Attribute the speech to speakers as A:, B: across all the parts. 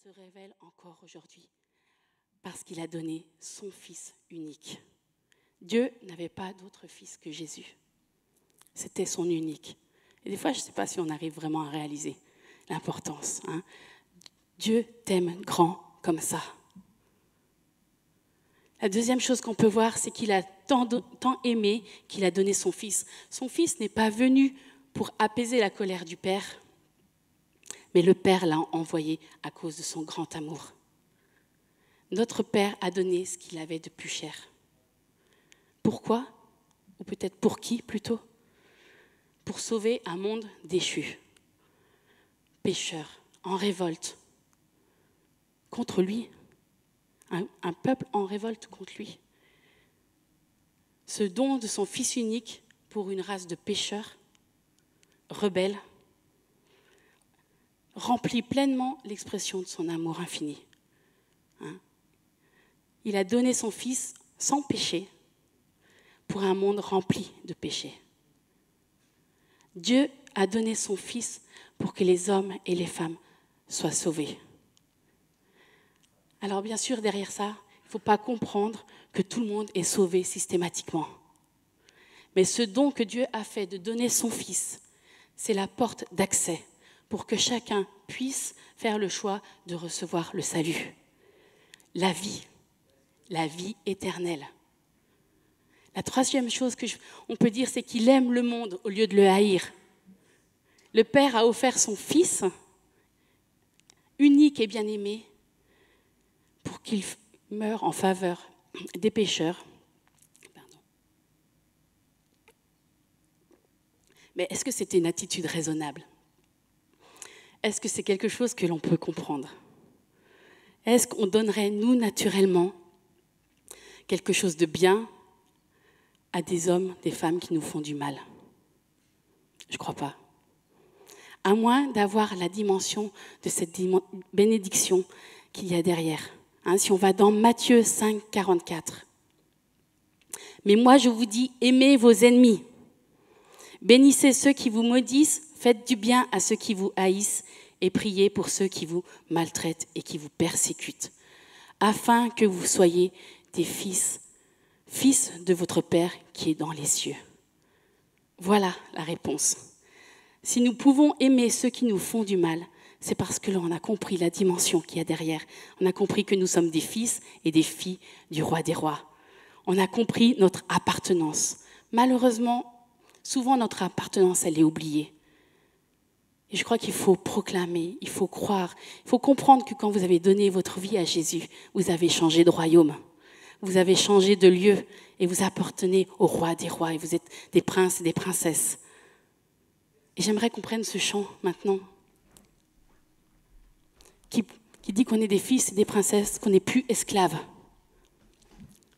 A: se révèle encore aujourd'hui parce qu'il a donné son Fils unique. Dieu n'avait pas d'autre Fils que Jésus. C'était son unique. Et des fois, je ne sais pas si on arrive vraiment à réaliser l'importance. Dieu t'aime grand comme ça. La deuxième chose qu'on peut voir, c'est qu'il a tant aimé qu'il a donné son Fils. Son Fils n'est pas venu pour apaiser la colère du Père, mais le Père l'a envoyé à cause de son grand amour. Notre Père a donné ce qu'il avait de plus cher. Pourquoi? Ou peut-être pour qui plutôt? Pour sauver un monde déchu, pécheur, en révolte contre lui, un peuple en révolte contre lui. Ce don de son Fils unique pour une race de pécheurs, rebelles, remplit pleinement l'expression de son amour infini. Il a donné son Fils sans péché pour un monde rempli de péchés. Dieu a donné son Fils pour que les hommes et les femmes soient sauvés. Alors bien sûr, derrière ça, il ne faut pas comprendre que tout le monde est sauvé systématiquement. Mais ce don que Dieu a fait de donner son Fils, c'est la porte d'accès pour que chacun puisse faire le choix de recevoir le salut, la vie éternelle. La troisième chose qu'on peut dire, c'est qu'il aime le monde au lieu de le haïr. Le Père a offert son Fils, unique et bien-aimé, pour qu'il meure en faveur des pécheurs. Mais est-ce que c'était une attitude raisonnable? Est-ce que c'est quelque chose que l'on peut comprendre? Est-ce qu'on donnerait, nous, naturellement, quelque chose de bien à des hommes, des femmes qui nous font du mal? Je ne crois pas. À moins d'avoir la dimension de cette bénédiction qu'il y a derrière. Si on va dans Matthieu 5, 44. « Mais moi, je vous dis, aimez vos ennemis. Bénissez ceux qui vous maudissent, faites du bien à ceux qui vous haïssent et priez pour ceux qui vous maltraitent et qui vous persécutent, afin que vous soyez des fils de votre Père qui est dans les cieux. » Voilà la réponse. Si nous pouvons aimer ceux qui nous font du mal, c'est parce que l'on a compris la dimension qu'il y a derrière. On a compris que nous sommes des fils et des filles du roi des rois. On a compris notre appartenance. Malheureusement, souvent notre appartenance, elle est oubliée. Et je crois qu'il faut proclamer, il faut croire, il faut comprendre que quand vous avez donné votre vie à Jésus, vous avez changé de royaume. Vous avez changé de lieu et vous appartenez au roi des rois et vous êtes des princes et des princesses. Et j'aimerais qu'on prenne ce chant maintenant qui dit qu'on est des fils et des princesses, qu'on n'est plus esclaves.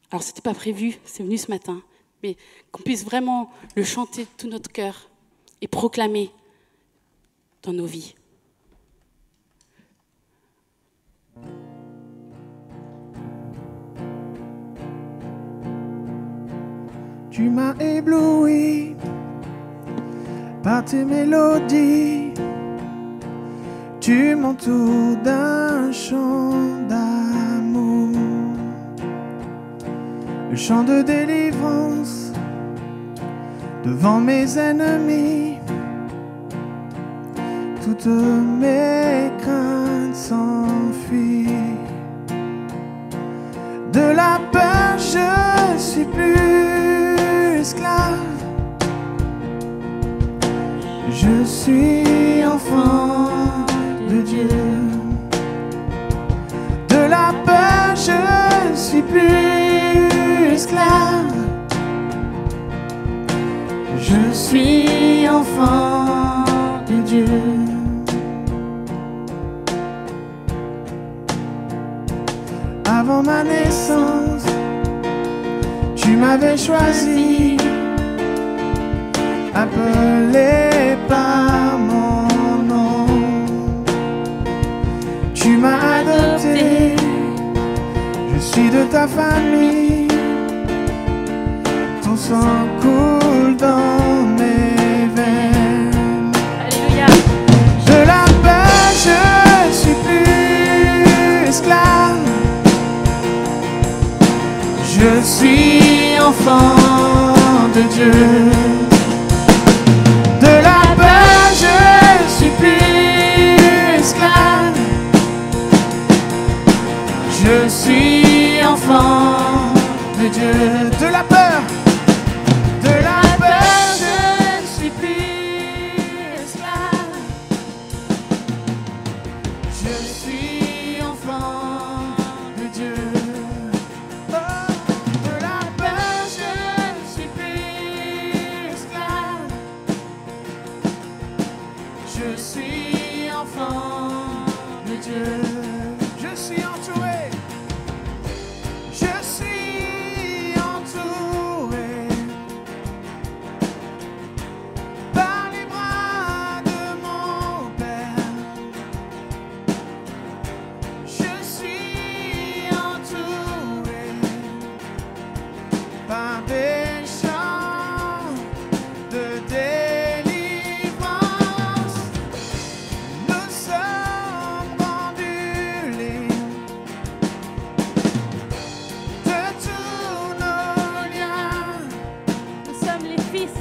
A: Alors, ce n'était pas prévu, c'est venu ce matin, mais qu'on puisse vraiment le chanter de tout notre cœur et proclamer dans nos vies.
B: Tu m'as ébloui par tes mélodies. Tu m'entoures d'un chant d'amour, le chant de délivrance devant mes ennemis. Toutes mes craintes s'enfuient. De la peur, je suis plus esclave. Je suis enfant de Dieu. De la peur, je suis plus esclave. Je suis enfant de Dieu. Avant ma naissance, tu m'avais choisi, appelé par mon nom. Tu m'as adopté, je suis de ta famille. Ton sang coule dans mes veines.
A: Alléluia.
B: De la peur, je suis plus enfant de Dieu. De la peur, je suis plus esclave. Je suis enfant de Dieu. De la peur, je ne suis plus esclave. Je suis enfant de Dieu. Oh, de la peur, je ne suis plus esclave. Je suis enfant de Dieu. Je suis entouré. Je suis entouré par les bras de mon Père. Je suis entouré par des chants de délivrance. Nous sommes rendus libres de tous nos liens.
A: Nous sommes les fils.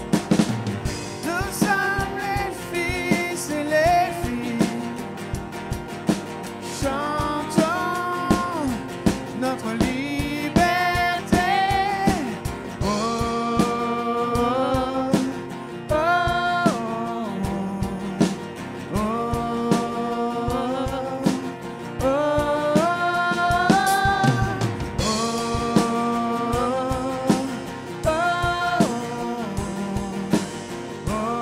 B: Nous sommes les fils et les filles. Chantons notre liberté. Oh, oh, oh, oh, oh,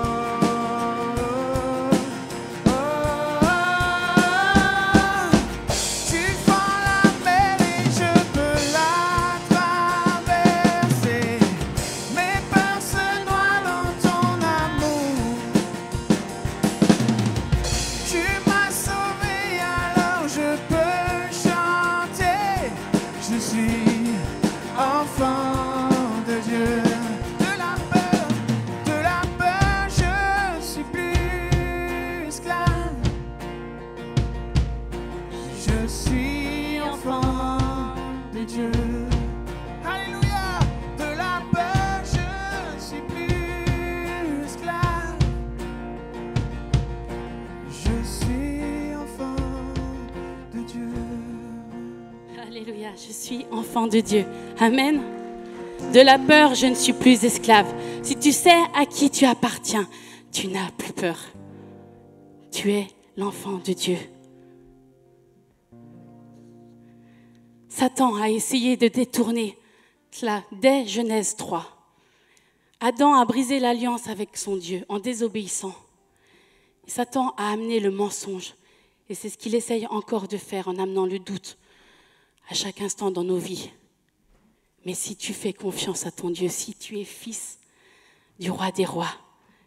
B: Tu fends la mer et je peux la traverser. Mes peurs se noient dans ton amour. Tu m'as sauvé, alors je peux chanter. Je suis enfant de Dieu. De la peur, je suis plus esclave. Je suis enfant de Dieu. Alléluia. De la peur, je suis plus esclave. Je suis enfant de Dieu.
A: Alléluia, je suis enfant de Dieu. Amen. De la peur, je ne suis plus esclave. Si tu sais à qui tu appartiens, tu n'as plus peur. Tu es l'enfant de Dieu. Satan a essayé de détourner cela dès Genèse 3. Adam a brisé l'alliance avec son Dieu en désobéissant. Satan a amené le mensonge. Et c'est ce qu'il essaye encore de faire en amenant le doute à chaque instant dans nos vies. Mais si tu fais confiance à ton Dieu, si tu es fils du roi des rois,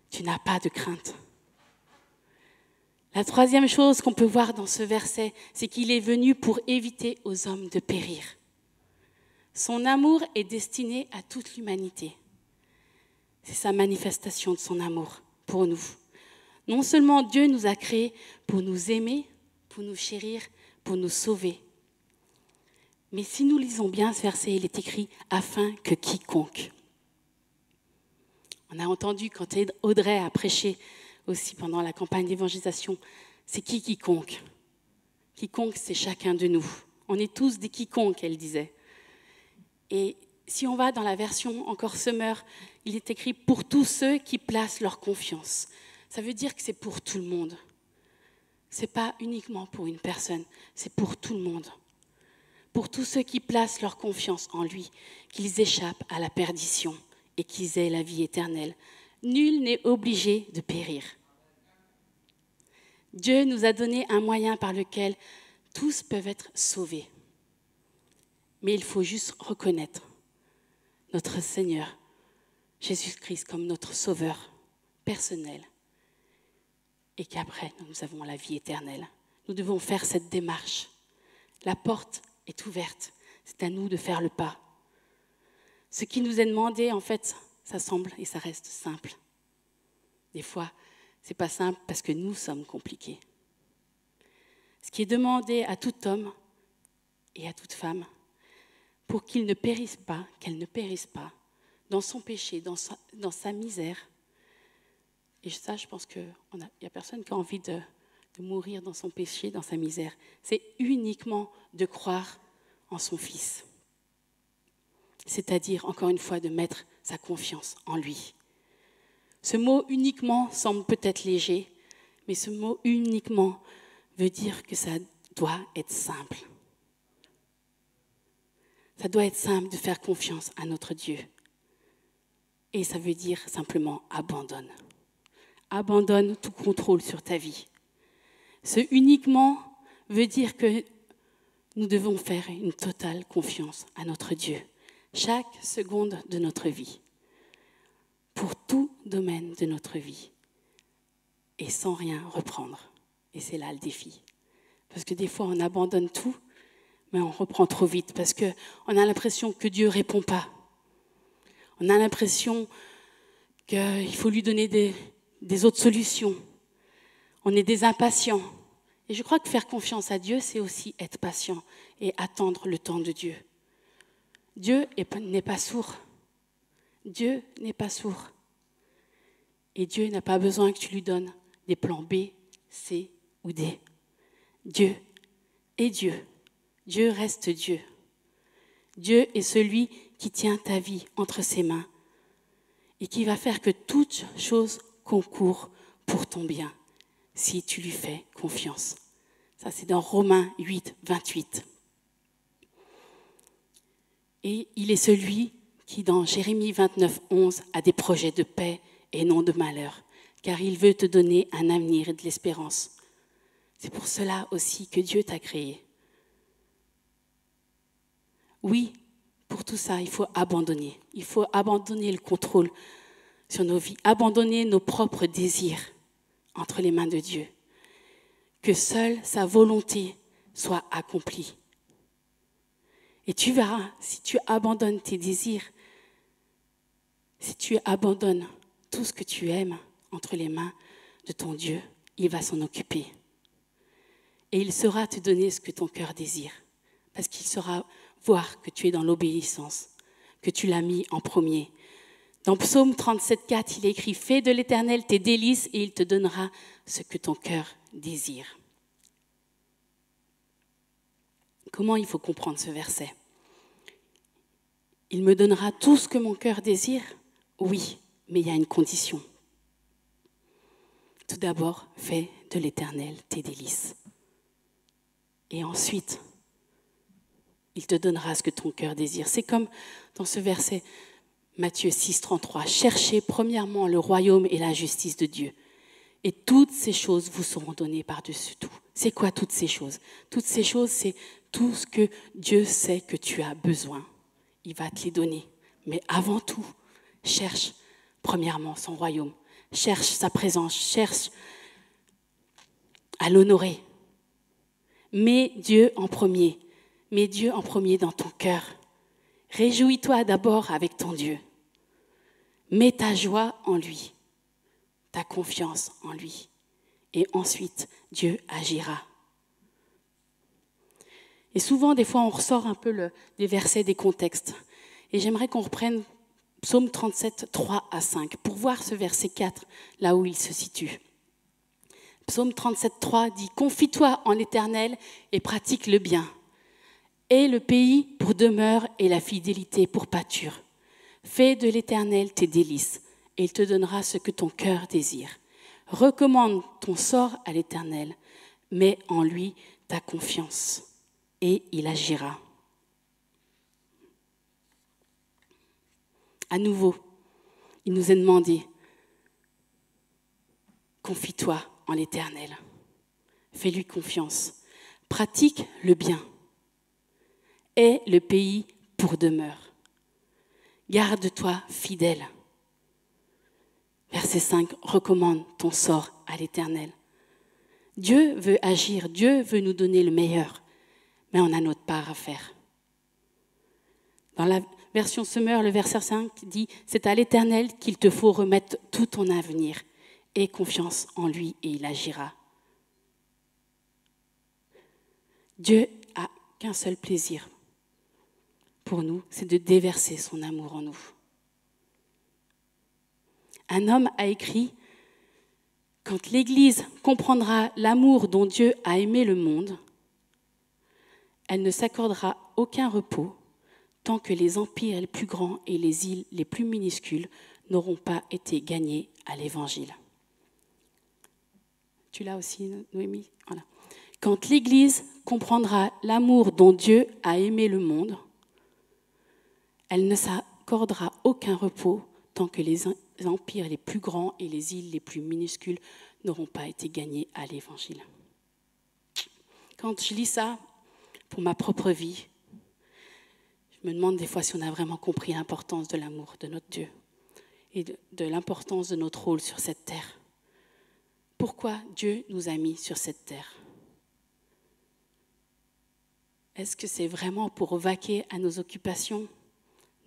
A: tu n'as pas de crainte. La troisième chose qu'on peut voir dans ce verset, c'est qu'il est venu pour éviter aux hommes de périr. Son amour est destiné à toute l'humanité. C'est sa manifestation de son amour pour nous. Non seulement Dieu nous a créés pour nous aimer, pour nous chérir, pour nous sauver. Mais si nous lisons bien ce verset, il est écrit « afin que quiconque ». On a entendu quand Audrey a prêché aussi pendant la campagne d'évangélisation, c'est qui quiconque? Quiconque, c'est chacun de nous. On est tous des quiconques, elle disait. Et si on va dans la version encore Summer, il est écrit « pour tous ceux qui placent leur confiance ». Ça veut dire que c'est pour tout le monde. Ce n'est pas uniquement pour une personne, c'est pour tout le monde. Pour tous ceux qui placent leur confiance en lui, qu'ils échappent à la perdition et qu'ils aient la vie éternelle. Nul n'est obligé de périr. Dieu nous a donné un moyen par lequel tous peuvent être sauvés. Mais il faut juste reconnaître notre Seigneur, Jésus-Christ, comme notre Sauveur personnel. Et qu'après, nous avons la vie éternelle. Nous devons faire cette démarche. La porte est ouverte. C'est à nous de faire le pas. Ce qui nous est demandé, en fait, ça semble et ça reste simple. Des fois, ce n'est pas simple parce que nous sommes compliqués. Ce qui est demandé à tout homme et à toute femme, pour qu'ils ne périssent pas, qu'elles ne périssent pas, dans son péché, dans sa misère. Et ça, je pense qu'il n'y a personne qui a envie de mourir dans son péché, dans sa misère. C'est uniquement de croire en son Fils. C'est-à-dire, encore une fois, de mettre sa confiance en lui. Ce mot « uniquement » semble peut-être léger, mais ce mot « uniquement » veut dire que ça doit être simple. Ça doit être simple de faire confiance à notre Dieu. Et ça veut dire simplement abandonne. Abandonne tout contrôle sur ta vie. Ce uniquement veut dire que nous devons faire une totale confiance à notre Dieu, chaque seconde de notre vie, pour tout domaine de notre vie, et sans rien reprendre. Et c'est là le défi. Parce que des fois, on abandonne tout, mais on reprend trop vite, parce qu'on a l'impression que Dieu ne répond pas. On a l'impression qu'il faut lui donner des autres solutions. On est des impatients. Et je crois que faire confiance à Dieu, c'est aussi être patient et attendre le temps de Dieu. Dieu n'est pas sourd. Dieu n'est pas sourd. Et Dieu n'a pas besoin que tu lui donnes des plans B, C ou D. Dieu est Dieu. Dieu reste Dieu. Dieu est celui qui tient ta vie entre ses mains et qui va faire que toute chose concourt pour ton bien, si tu lui fais confiance. Ça, c'est dans Romains 8, 28. Et il est celui qui, dans Jérémie 29, 11, a des projets de paix et non de malheur, car il veut te donner un avenir et de l'espérance. C'est pour cela aussi que Dieu t'a créé. Oui, pour tout ça, il faut abandonner. Il faut abandonner le contrôle sur nos vies, abandonner nos propres désirs entre les mains de Dieu. Que seule sa volonté soit accomplie. Et tu verras, si tu abandonnes tes désirs, si tu abandonnes tout ce que tu aimes entre les mains de ton Dieu, il va s'en occuper. Et il saura te donner ce que ton cœur désire. Parce qu'il saura voir que tu es dans l'obéissance, que tu l'as mis en premier. Dans Psaume 37, 4, il est écrit « Fais de l'Éternel tes délices et il te donnera ce que ton cœur désire. » Comment il faut comprendre ce verset ? Il me donnera tout ce que mon cœur désire ? Oui, mais il y a une condition. Tout d'abord, fais de l'Éternel tes délices. Et ensuite, il te donnera ce que ton cœur désire. C'est comme dans ce verset, Matthieu 6, 33. Cherchez premièrement le royaume et la justice de Dieu. Et toutes ces choses vous seront données par-dessus tout. C'est quoi toutes ces choses ? Toutes ces choses, c'est tout ce que Dieu sait que tu as besoin. Il va te les donner. Mais avant tout, cherche premièrement son royaume. Cherche sa présence. Cherche à l'honorer. Mets Dieu en premier. Mets Dieu en premier dans ton cœur. Réjouis-toi d'abord avec ton Dieu. Mets ta joie en lui, ta confiance en lui. Et ensuite, Dieu agira. Et souvent, des fois, on ressort un peu des versets, des contextes. Et j'aimerais qu'on reprenne Psaume 37, 3 à 5, pour voir ce verset 4, là où il se situe. Psaume 37, 3 dit « Confie-toi en l'Éternel et pratique le bien. Aie le pays pour demeure et la fidélité pour pâture. Fais de l'Éternel tes délices, et il te donnera ce que ton cœur désire. Recommande ton sort à l'Éternel, mets en lui ta confiance, et il agira. » À nouveau, il nous est demandé, confie-toi en l'Éternel, fais-lui confiance, pratique le bien, aie le pays pour demeure, garde-toi fidèle. Verset 5, recommande ton sort à l'Éternel. Dieu veut agir, Dieu veut nous donner le meilleur, mais on a notre part à faire. Dans la version Semeur, le verset 5 dit « C'est à l'Éternel qu'il te faut remettre tout ton avenir. Aie confiance en lui et il agira. » Dieu a qu'un seul plaisir pour nous, c'est de déverser son amour en nous. Un homme a écrit « Quand l'Église comprendra l'amour dont Dieu a aimé le monde, elle ne s'accordera aucun repos tant que les empires les plus grands et les îles les plus minuscules n'auront pas été gagnés à l'Évangile. » Tu l'as aussi, Noémie ? Voilà. Quand l'Église comprendra l'amour dont Dieu a aimé le monde, elle ne s'accordera aucun repos tant que les empires les plus grands et les îles les plus minuscules n'auront pas été gagnés à l'Évangile. Quand je lis ça pour ma propre vie, je me demande des fois si on a vraiment compris l'importance de l'amour de notre Dieu et de l'importance de notre rôle sur cette terre. Pourquoi Dieu nous a mis sur cette terre ? Est-ce que c'est vraiment pour vaquer à nos occupations,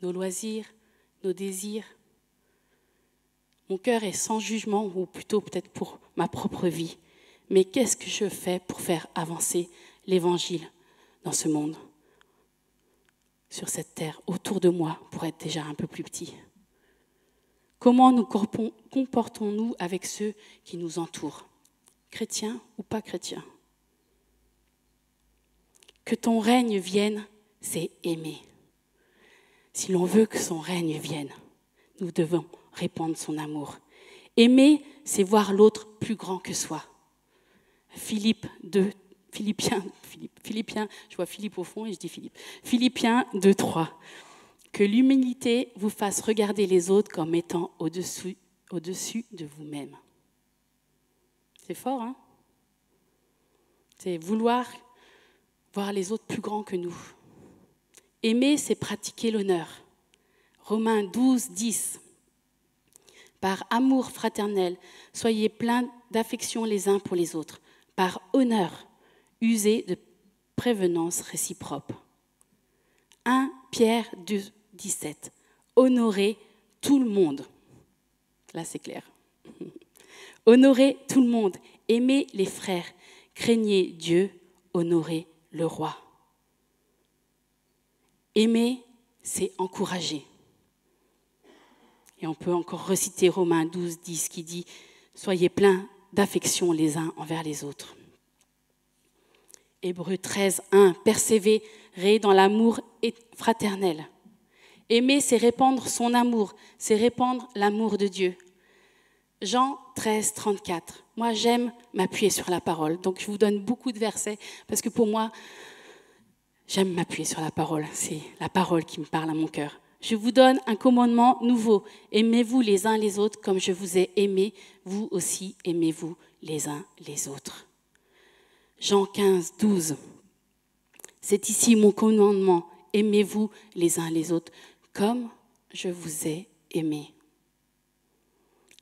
A: nos loisirs, nos désirs ? Mon cœur est sans jugement, ou plutôt peut-être pour ma propre vie. Mais qu'est-ce que je fais pour faire avancer l'Évangile dans ce monde, sur cette terre, autour de moi, pour être déjà un peu plus petit ? Comment nous comportons-nous avec ceux qui nous entourent, chrétiens ou pas chrétiens ? Que ton règne vienne, c'est aimer. Si l'on veut que son règne vienne, nous devons répandre son amour. Aimer, c'est voir l'autre plus grand que soi. Philippiens, je vois Philippe au fond et je dis Philippe. Philippiens 2:3. Que l'humilité vous fasse regarder les autres comme étant au-dessus de vous-même. C'est fort, hein ? C'est vouloir voir les autres plus grands que nous. Aimer, c'est pratiquer l'honneur. Romains 12:10. Par amour fraternel, soyez pleins d'affection les uns pour les autres. Par honneur, usez de prévenance réciproque. 1 Pierre 2:17. Honorez tout le monde. Là, c'est clair. Honorez tout le monde. Aimez les frères. Craignez Dieu. Honorez le roi. Aimer, c'est encourager. Et on peut encore reciter Romains 12:10 qui dit « Soyez pleins d'affection les uns envers les autres ». Hébreux 13:1 « Persévérez dans l'amour fraternel ». Aimer, c'est répandre son amour, c'est répandre l'amour de Dieu. Jean 13:34. Moi, j'aime m'appuyer sur la parole. Donc, je vous donne beaucoup de versets parce que pour moi, j'aime m'appuyer sur la parole. C'est la parole qui me parle à mon cœur. Je vous donne un commandement nouveau. Aimez-vous les uns les autres comme je vous ai aimé. Vous aussi, aimez-vous les uns les autres. Jean 15:12. C'est ici mon commandement. Aimez-vous les uns les autres comme je vous ai aimé.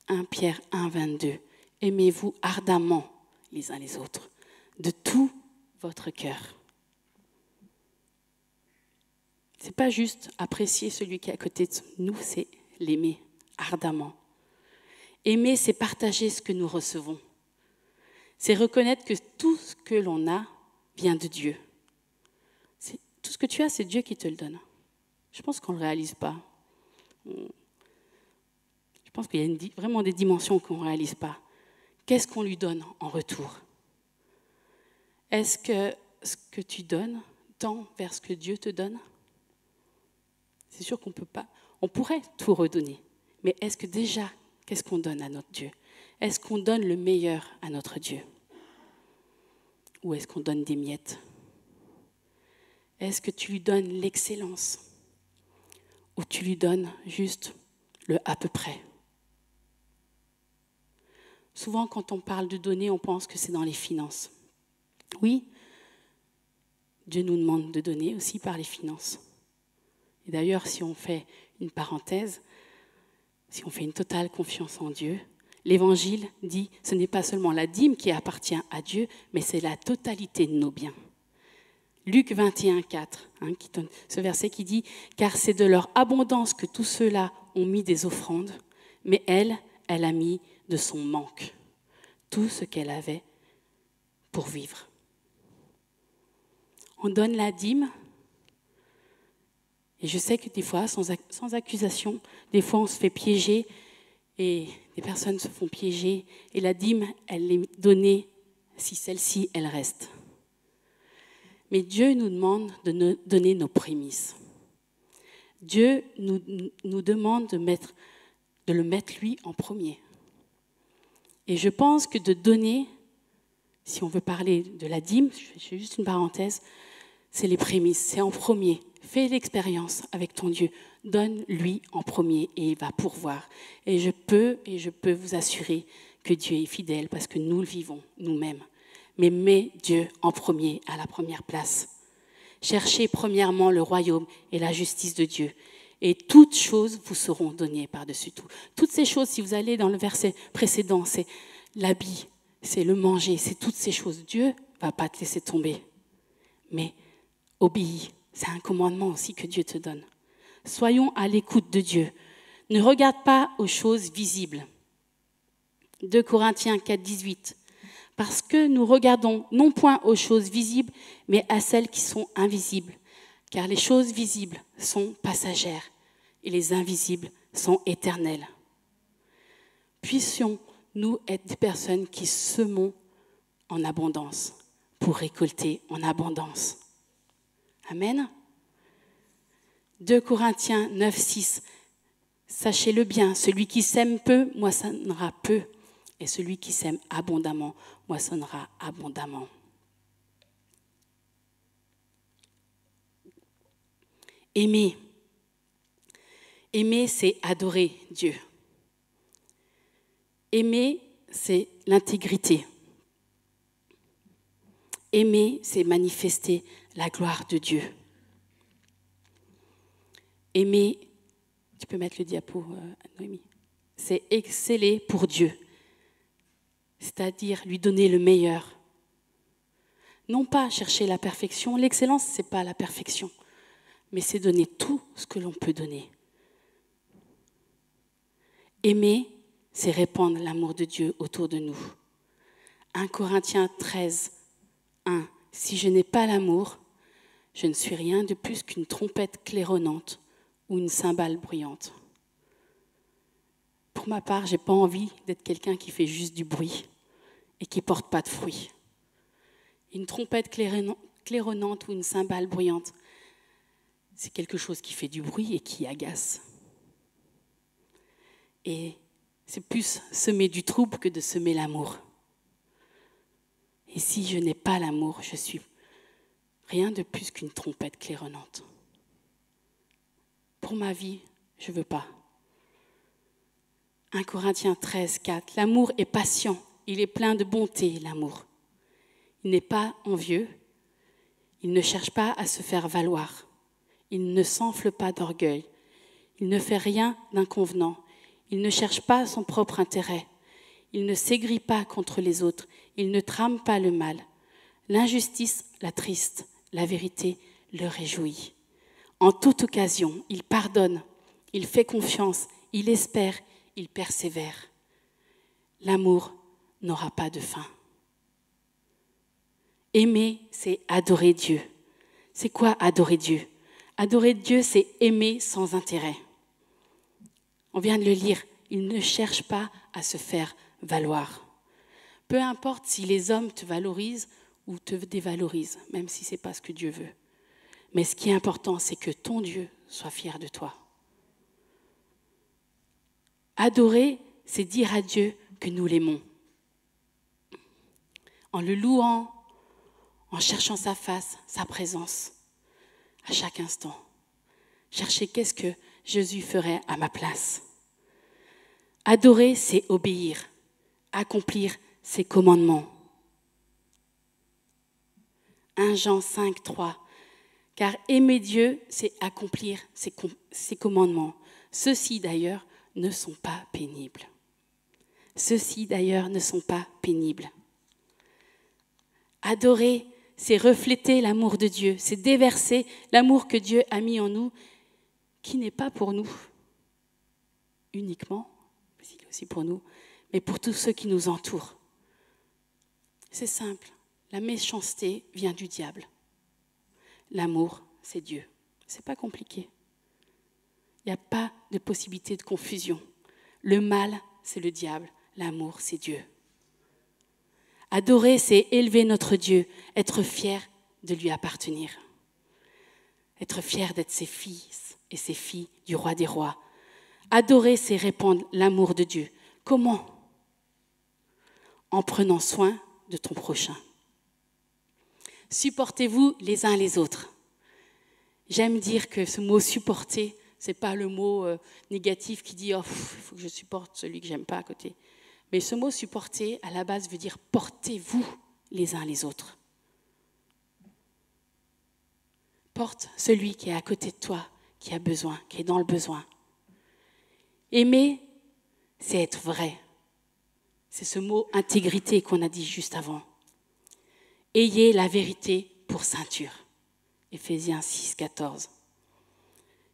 A: 1 Pierre 1:22. Aimez-vous ardemment les uns les autres, de tout votre cœur. Ce n'est pas juste apprécier celui qui est à côté de nous, c'est l'aimer ardemment. Aimer, c'est partager ce que nous recevons. C'est reconnaître que tout ce que l'on a vient de Dieu. Tout ce que tu as, c'est Dieu qui te le donne. Je pense qu'on ne le réalise pas. Je pense qu'il y a vraiment des dimensions qu'on ne réalise pas. Qu'est-ce qu'on lui donne en retour ? Est-ce que ce que tu donnes tend vers ce que Dieu te donne ? C'est sûr qu'on peut pas. On pourrait tout redonner. Mais est-ce que déjà, qu'est-ce qu'on donne à notre Dieu ? Est-ce qu'on donne le meilleur à notre Dieu ? Ou est-ce qu'on donne des miettes ? Est-ce que tu lui donnes l'excellence ? Ou tu lui donnes juste le à peu près ? Souvent, quand on parle de donner, on pense que c'est dans les finances. Oui, Dieu nous demande de donner aussi par les finances. Et d'ailleurs, si on fait une parenthèse, si on fait une totale confiance en Dieu, l'Évangile dit que ce n'est pas seulement la dîme qui appartient à Dieu, mais c'est la totalité de nos biens. Luc 21:4, ce verset qui dit « Car c'est de leur abondance que tous ceux-là ont mis des offrandes, mais elle a mis de son manque, tout ce qu'elle avait pour vivre. » On donne la dîme, et je sais que des fois, sans accusation, des fois on se fait piéger Et des personnes se font piéger et la dîme, elle est donnée si celle-ci, elle reste. Mais Dieu nous demande de nous donner nos prémices. Dieu nous demande de le mettre lui en premier. Et je pense que de donner, si on veut parler de la dîme, je fais juste une parenthèse, c'est les prémices, c'est en premier. Fais l'expérience avec ton Dieu. Donne-lui en premier et il va pourvoir. Et je peux vous assurer que Dieu est fidèle parce que nous le vivons nous-mêmes. Mais mets Dieu en premier, à la première place. Cherchez premièrement le royaume et la justice de Dieu. Et toutes choses vous seront données par-dessus tout. Toutes ces choses, si vous allez dans le verset précédent, c'est l'habit, c'est le manger, c'est toutes ces choses. Dieu ne va pas te laisser tomber. Mais obéis. C'est un commandement aussi que Dieu te donne. Soyons à l'écoute de Dieu. Ne regarde pas aux choses visibles. 2 Corinthiens 4, 18. Parce que nous regardons non point aux choses visibles, mais à celles qui sont invisibles. Car les choses visibles sont passagères et les invisibles sont éternelles. Puissions-nous être des personnes qui semons en abondance pour récolter en abondance. Amen. 2 Corinthiens 9, 6. Sachez-le bien, celui qui sème peu, moissonnera peu. Et celui qui sème abondamment, moissonnera abondamment. Aimer. Aimer, c'est adorer Dieu. Aimer, c'est l'intégrité. Aimer, c'est manifester la gloire de Dieu. Aimer, tu peux mettre le diapo, Noémie, c'est exceller pour Dieu, c'est-à-dire lui donner le meilleur. Non pas chercher la perfection, l'excellence, ce n'est pas la perfection, mais c'est donner tout ce que l'on peut donner. Aimer, c'est répandre l'amour de Dieu autour de nous. 1 Corinthiens 13, 1. Si je n'ai pas l'amour, je ne suis rien de plus qu'une trompette claironnante ou une cymbale bruyante. Pour ma part, je n'ai pas envie d'être quelqu'un qui fait juste du bruit et qui ne porte pas de fruits. Une trompette claironnante ou une cymbale bruyante, c'est quelque chose qui fait du bruit et qui agace. Et c'est plus semer du trouble que de semer l'amour. Et si je n'ai pas l'amour, je suis rien de plus qu'une trompette claironnante. Pour ma vie, je ne veux pas. 1 Corinthiens 13, 4. L'amour est patient, il est plein de bonté, l'amour. Il n'est pas envieux, il ne cherche pas à se faire valoir, il ne s'enfle pas d'orgueil, il ne fait rien d'inconvenant, il ne cherche pas son propre intérêt, il ne s'aigrit pas contre les autres, il ne trame pas le mal. L'injustice l'attriste, la vérité le réjouit. En toute occasion, il pardonne, il fait confiance, il espère, il persévère. L'amour n'aura pas de fin. Aimer, c'est adorer Dieu. C'est quoi adorer Dieu? Adorer Dieu, c'est aimer sans intérêt. On vient de le lire, il ne cherche pas à se faire valoir. Peu importe si les hommes te valorisent ou te dévalorisent, même si ce n'est pas ce que Dieu veut. Mais ce qui est important, c'est que ton Dieu soit fier de toi. Adorer, c'est dire à Dieu que nous l'aimons. En le louant, en cherchant sa face, sa présence, à chaque instant. Chercher qu'est-ce que Jésus ferait à ma place. Adorer, c'est obéir, accomplir ses commandements. 1 Jean 5, 3. Car aimer Dieu, c'est accomplir ses commandements. Ceux-ci, d'ailleurs, ne sont pas pénibles. Ceux-ci, d'ailleurs, ne sont pas pénibles. Adorer, c'est refléter l'amour de Dieu, c'est déverser l'amour que Dieu a mis en nous, qui n'est pas pour nous uniquement, c'est aussi pour nous, mais pour tous ceux qui nous entourent. C'est simple, la méchanceté vient du diable. L'amour, c'est Dieu. C'est pas compliqué. Il n'y a pas de possibilité de confusion. Le mal, c'est le diable. L'amour, c'est Dieu. Adorer, c'est élever notre Dieu, être fier de lui appartenir. Être fier d'être ses fils et ses filles du roi des rois. Adorer, c'est répandre l'amour de Dieu. Comment? En prenant soin de ton prochain. Supportez-vous les uns les autres. J'aime dire que ce mot « supporter », ce n'est pas le mot négatif qui dit « oh, il faut que je supporte celui que je n'aime pas à côté ». Mais ce mot « supporter », à la base, veut dire « portez-vous les uns les autres ». Porte celui qui est à côté de toi, qui a besoin, qui est dans le besoin. Aimer, c'est être vrai. C'est ce mot « intégrité » qu'on a dit juste avant. Ayez la vérité pour ceinture. Éphésiens 6, 14.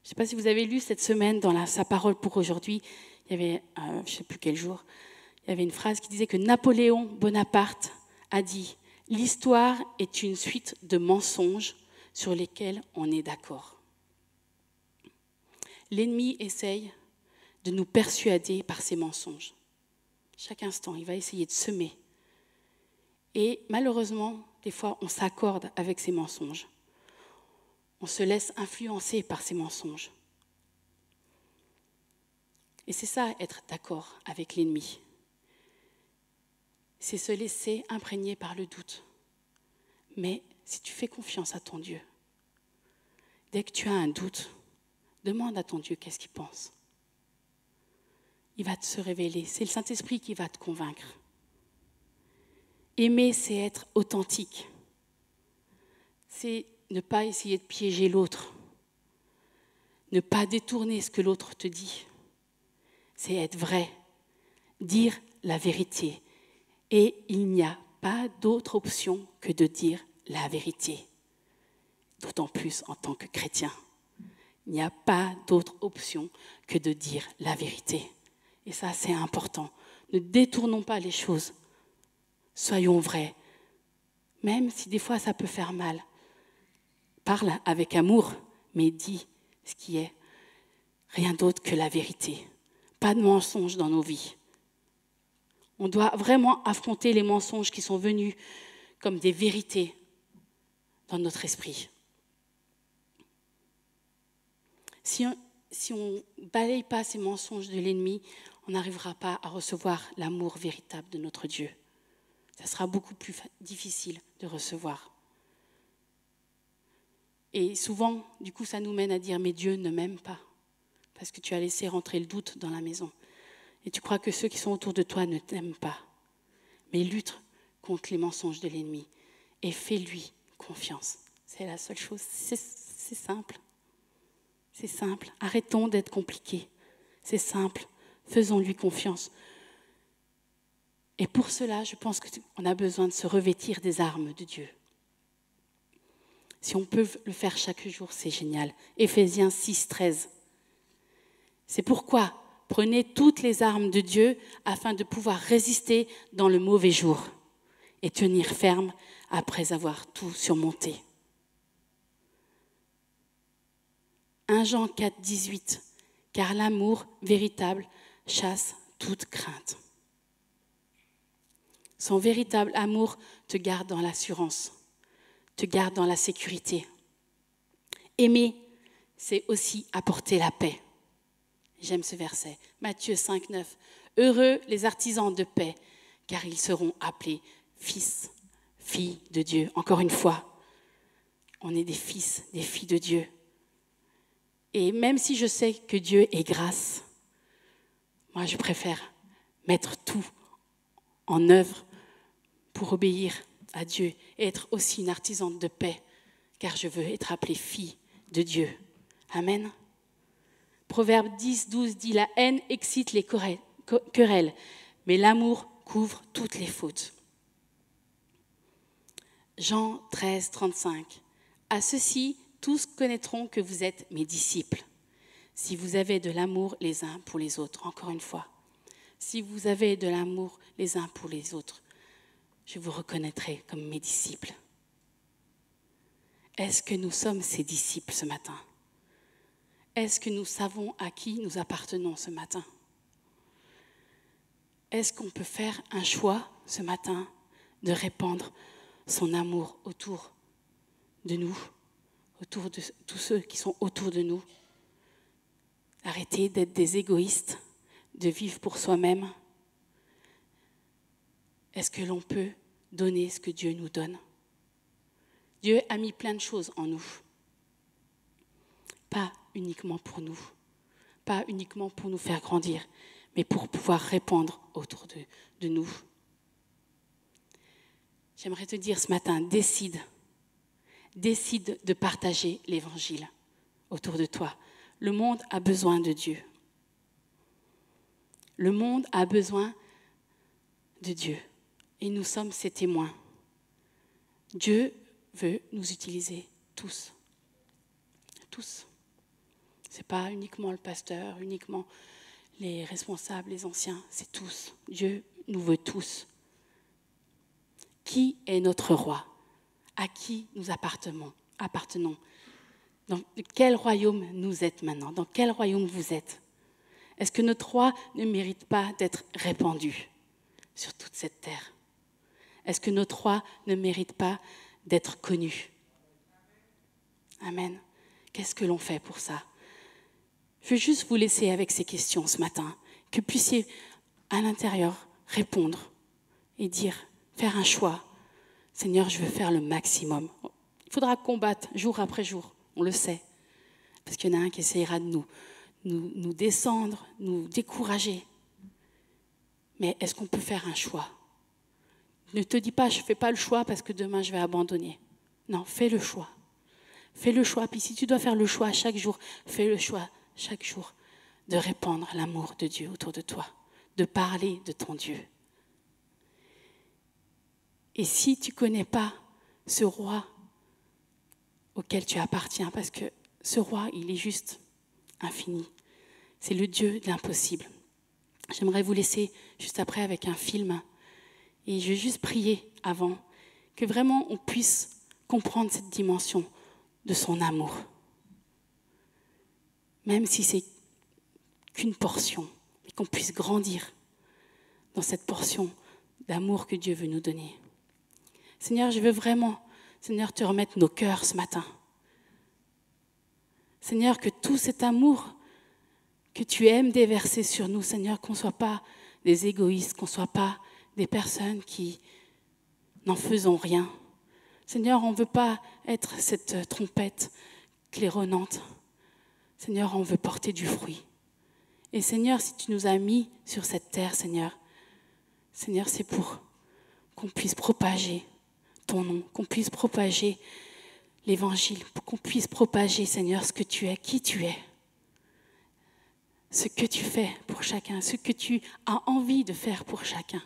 A: Je ne sais pas si vous avez lu cette semaine dans sa parole pour aujourd'hui, il y avait, je ne sais plus quel jour, il y avait une phrase qui disait que Napoléon Bonaparte a dit « L'histoire est une suite de mensonges sur lesquels on est d'accord. » L'ennemi essaye de nous persuader par ses mensonges. Chaque instant, il va essayer de semer. Et malheureusement, des fois, on s'accorde avec ces mensonges. On se laisse influencer par ces mensonges. Et c'est ça, être d'accord avec l'ennemi. C'est se laisser imprégner par le doute. Mais si tu fais confiance à ton Dieu, dès que tu as un doute, demande à ton Dieu qu'est-ce qu'il pense. Il va te se révéler. C'est le Saint-Esprit qui va te convaincre. Aimer, c'est être authentique. C'est ne pas essayer de piéger l'autre. Ne pas détourner ce que l'autre te dit. C'est être vrai. Dire la vérité. Et il n'y a pas d'autre option que de dire la vérité. D'autant plus en tant que chrétien. Il n'y a pas d'autre option que de dire la vérité. Et ça, c'est important. Ne détournons pas les choses. Soyons vrais. Même si des fois ça peut faire mal. Parle avec amour, mais dis ce qui est. Rien d'autre que la vérité. Pas de mensonges dans nos vies. On doit vraiment affronter les mensonges qui sont venus comme des vérités dans notre esprit. Si on ne balaye pas ces mensonges de l'ennemi, on n'arrivera pas à recevoir l'amour véritable de notre Dieu. Ça sera beaucoup plus difficile de recevoir. Et souvent, du coup, ça nous mène à dire « mais Dieu ne m'aime pas » parce que tu as laissé rentrer le doute dans la maison. Et tu crois que ceux qui sont autour de toi ne t'aiment pas. Mais lutte contre les mensonges de l'ennemi et fais-lui confiance. C'est la seule chose. C'est simple. C'est simple. Arrêtons d'être compliqués. C'est simple. Faisons-lui confiance. Et pour cela, je pense qu'on a besoin de se revêtir des armes de Dieu. Si on peut le faire chaque jour, c'est génial. Éphésiens 6, 13. C'est pourquoi prenez toutes les armes de Dieu afin de pouvoir résister dans le mauvais jour et tenir ferme après avoir tout surmonté. 1 Jean 4, 18. Car l'amour véritable chasse toute crainte. Son véritable amour te garde dans l'assurance, te garde dans la sécurité. Aimer, c'est aussi apporter la paix. J'aime ce verset. Matthieu 5, 9. Heureux les artisans de paix, car ils seront appelés fils, filles de Dieu. Encore une fois, on est des fils, des filles de Dieu. Et même si je sais que Dieu est grâce, moi je préfère mettre tout en œuvre pour obéir à Dieu et être aussi une artisane de paix, car je veux être appelée fille de Dieu. Amen. Proverbe 10, 12 dit « La haine excite les querelles, mais l'amour couvre toutes les fautes. » Jean 13, 35. À ceci, tous connaîtront que vous êtes mes disciples, si vous avez de l'amour les uns pour les autres. Encore une fois, si vous avez de l'amour les uns pour les autres, je vous reconnaîtrai comme mes disciples. Est-ce que nous sommes ses disciples ce matin ? Est-ce que nous savons à qui nous appartenons ce matin ? est-ce qu'on peut faire un choix ce matin de répandre son amour autour de nous, autour de tous ceux qui sont autour de nous? Arrêter d'être des égoïstes, de vivre pour soi-même. Est-ce que l'on peut donner ce que Dieu nous donne? Dieu a mis plein de choses en nous. Pas uniquement pour nous, pas uniquement pour nous faire grandir, mais pour pouvoir répandre autour de nous. J'aimerais te dire ce matin, décide de partager l'évangile autour de toi. Le monde a besoin de Dieu. Le monde a besoin de Dieu. Et nous sommes ses témoins. Dieu veut nous utiliser tous. Tous. Ce n'est pas uniquement le pasteur, uniquement les responsables, les anciens, c'est tous. Dieu nous veut tous. Qui est notre roi? À qui nous appartenons? Dans quel royaume nous êtes maintenant? Dans quel royaume vous êtes? Est-ce que notre roi ne mérite pas d'être répandu sur toute cette terre? Est-ce que notre roi ne mérite pas d'être connu? Amen. Qu'est-ce que l'on fait pour ça? Je veux juste vous laisser avec ces questions ce matin, que vous puissiez à l'intérieur répondre et dire, faire un choix. Seigneur, je veux faire le maximum. Il faudra combattre jour après jour, on le sait. Parce qu'il y en a un qui essayera de nous descendre, nous décourager. Mais est-ce qu'on peut faire un choix? Ne te dis pas, je ne fais pas le choix parce que demain je vais abandonner. Non, fais le choix. Fais le choix. Puis si tu dois faire le choix chaque jour, fais le choix chaque jour de répandre l'amour de Dieu autour de toi, de parler de ton Dieu. Et si tu ne connais pas ce roi auquel tu appartiens, parce que ce roi, il est juste infini, c'est le Dieu de l'impossible. J'aimerais vous laisser juste après avec un film. Et je vais juste prier avant que vraiment on puisse comprendre cette dimension de son amour. Même si c'est qu'une portion, et qu'on puisse grandir dans cette portion d'amour que Dieu veut nous donner. Seigneur, je veux vraiment, Seigneur, te remettre nos cœurs ce matin. Seigneur, que tout cet amour que tu aimes déverser sur nous, Seigneur, qu'on ne soit pas des égoïstes, qu'on ne soit pas des personnes qui n'en faisons rien. Seigneur, on ne veut pas être cette trompette claironnante. Seigneur, on veut porter du fruit. Et Seigneur, si tu nous as mis sur cette terre, Seigneur, c'est pour qu'on puisse propager ton nom, qu'on puisse propager l'évangile, pour qu'on puisse propager, Seigneur, ce que tu es, qui tu es, ce que tu fais pour chacun, ce que tu as envie de faire pour chacun.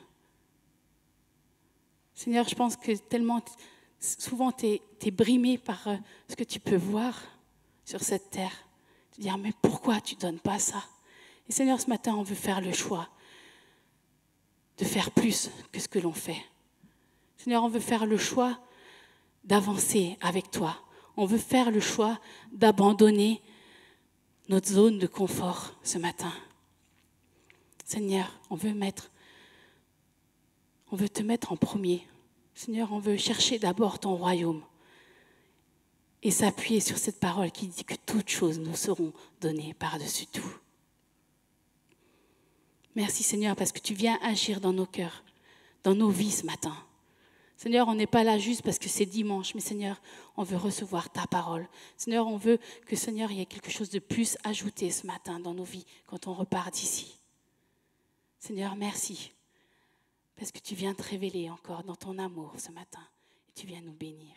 A: Seigneur, je pense que tellement, souvent, tu es brimé par ce que tu peux voir sur cette terre. Te dire, mais pourquoi tu ne donnes pas ça? Et Seigneur, ce matin, on veut faire le choix de faire plus que ce que l'on fait. Seigneur, on veut faire le choix d'avancer avec toi. On veut faire le choix d'abandonner notre zone de confort ce matin. Seigneur, on veut te mettre en premier. Seigneur, on veut chercher d'abord ton royaume et s'appuyer sur cette parole qui dit que toutes choses nous seront données par-dessus tout. Merci Seigneur parce que tu viens agir dans nos cœurs, dans nos vies ce matin. Seigneur, on n'est pas là juste parce que c'est dimanche, mais Seigneur, on veut recevoir ta parole. Seigneur, on veut que Seigneur, il y ait quelque chose de plus ajouté ce matin dans nos vies quand on repart d'ici. Seigneur, merci. Parce que tu viens te révéler encore dans ton amour ce matin et tu viens nous bénir.